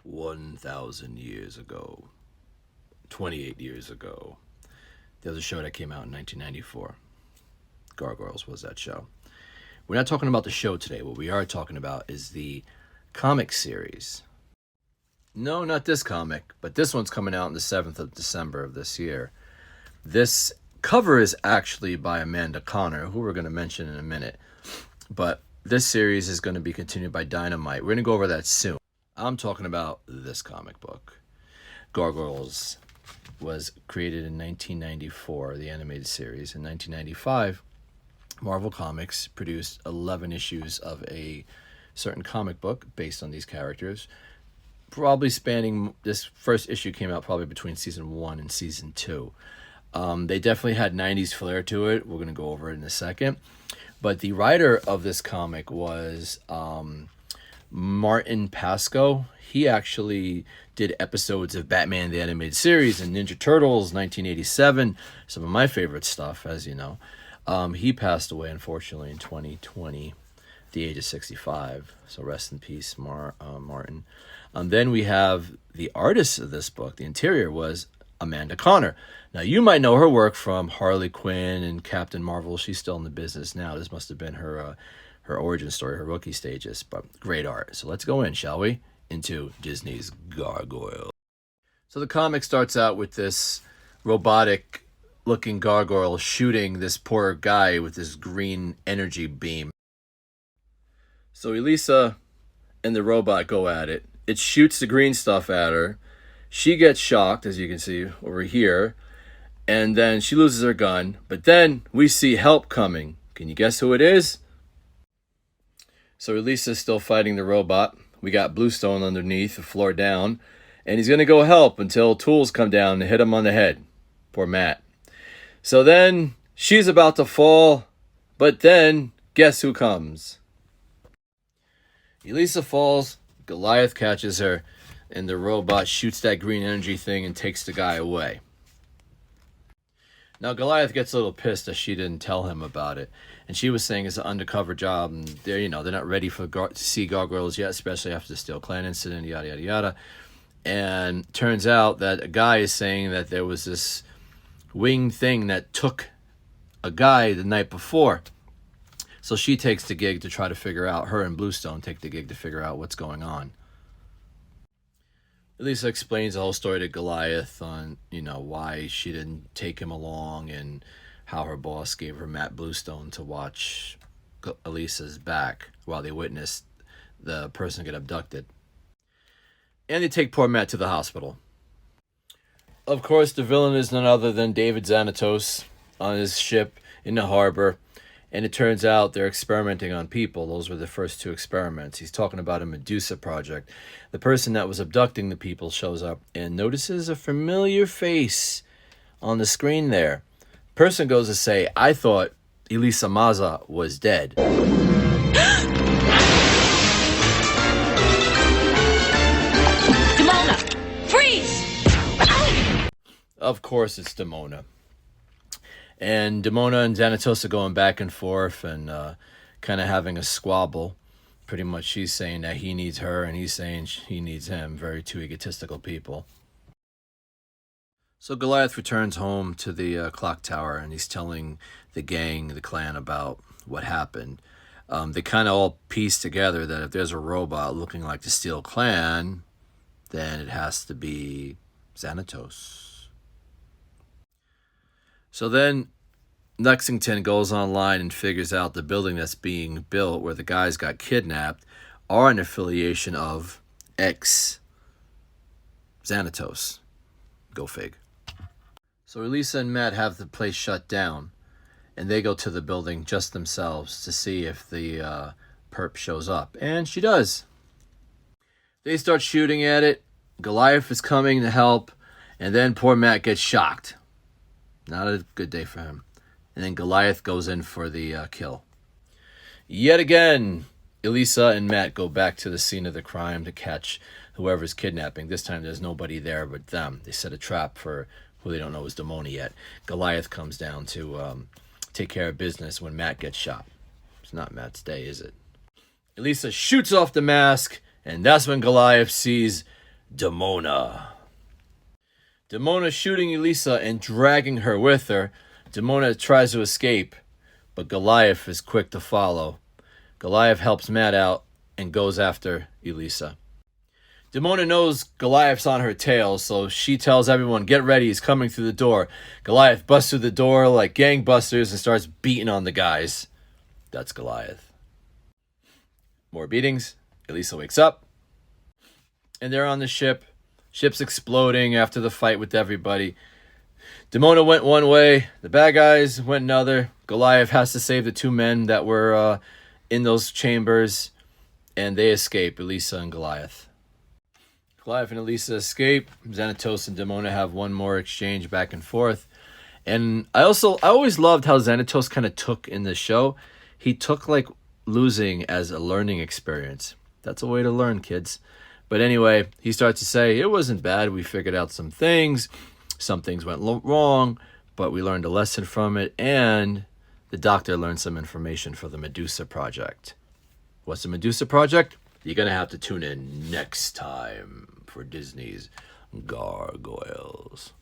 1,000 years ago, 28 years ago, there was a show that came out in 1994. Gargoyles was that show. We're not talking about the show today. What we are talking about is the comic series. No, not this comic, but this one's coming out on the 7th of December of this year. This cover is actually by Amanda Connor, who we're going to mention in a minute. But this series is going to be continued by Dynamite. We're going to go over that soon. I'm talking about this comic book. Gargoyles was created in 1994, the animated series. In 1995, Marvel Comics produced 11 issues of a certain comic book based on these characters, probably spanning, this first issue came out probably between season 1 and season 2. They definitely had 90s flair to it. We're going to go over it in a second. But the writer of this comic was Martin Pasco. He actually did episodes of Batman the Animated Series and Ninja Turtles 1987, some of my favorite stuff, as you know. He passed away, unfortunately, in 2020 at the age of 65. So rest in peace, Martin. Then we have the artist of this book. The interior was Amanda Connor. Now, you might know her work from Harley Quinn and Captain Marvel. She's still in the business now. This must have been her origin story, her rookie stages, but great art. So let's go in, shall we, into Disney's Gargoyle. So the comic starts out with this robotic-looking gargoyle shooting this poor guy with this green energy beam. So Elisa and the robot go at it. It shoots the green stuff at her. She gets shocked, as you can see over here, and then she loses her gun. But then we see help coming. Can you guess who it is? So Elisa's still fighting the robot. We got Bluestone underneath, the floor down, and he's going to go help until tools come down and hit him on the head. Poor Matt. So then she's about to fall, but then guess who comes? Elisa falls, Goliath catches her, and the robot shoots that green energy thing and takes the guy away. Now, Goliath gets a little pissed that she didn't tell him about it. And she was saying it's an undercover job, and they're not ready to see Gargoyles yet, especially after the Steel Clan incident, yada, yada, yada. And turns out that a guy is saying that there was this wing thing that took a guy the night before. So she takes the gig to try to figure out, her and Bluestone take the gig to figure out what's going on. Elisa explains the whole story to Goliath on, why she didn't take him along and how her boss gave her Matt Bluestone to watch Elisa's back while they witnessed the person get abducted. And they take poor Matt to the hospital. Of course, the villain is none other than David Xanatos on his ship in the harbor. And it turns out they're experimenting on people. Those were the first 2 experiments. He's talking about a Medusa project. The person that was abducting the people shows up and notices a familiar face on the screen there. Person goes to say, I thought Elisa Maza was dead. Demona, freeze! Of course it's Demona. And Demona and Xanatos are going back and forth and kind of having a squabble. Pretty much she's saying that he needs her and he's saying he needs him. Very 2 egotistical people. So Goliath returns home to the clock tower and he's telling the gang, the clan, about what happened. They kind of all piece together that if there's a robot looking like the Steel Clan, then it has to be Xanatos. So then Lexington goes online and figures out the building that's being built where the guys got kidnapped are an affiliation of ex-Xanatos. Go fig. So Elisa and Matt have the place shut down, and they go to the building just themselves to see if the perp shows up. And she does. They start shooting at it. Goliath is coming to help, and then poor Matt gets shocked. Not a good day for him. And then Goliath goes in for the kill. Yet again, Elisa and Matt go back to the scene of the crime to catch whoever's kidnapping. This time there's nobody there but them. They set a trap for who they don't know is Demona yet. Goliath comes down to take care of business when Matt gets shot. It's not Matt's day, is it? Elisa shoots off the mask, and that's when Goliath sees Demona. Demona shooting Elisa and dragging her with her. Demona tries to escape, but Goliath is quick to follow. Goliath helps Matt out and goes after Elisa. Demona knows Goliath's on her tail, so she tells everyone, get ready, he's coming through the door. Goliath busts through the door like gangbusters and starts beating on the guys. That's Goliath. More beatings. Elisa wakes up, and they're on the ship. Ship's exploding after the fight with everybody. Demona went one way, the bad guys went another. Goliath has to save the two men that were in those chambers, and they escape, Elisa and Goliath. Goliath and Elisa escape. Xanatos and Demona have one more exchange back and forth. And I always loved how Xanatos kind of took in the show. He took like losing as a learning experience. That's a way to learn, kids. But anyway, he starts to say, it wasn't bad. We figured out some things. Some things went wrong, but we learned a lesson from it. And the doctor learned some information for the Medusa Project. What's the Medusa Project? You're going to have to tune in next time for Disney's Gargoyles.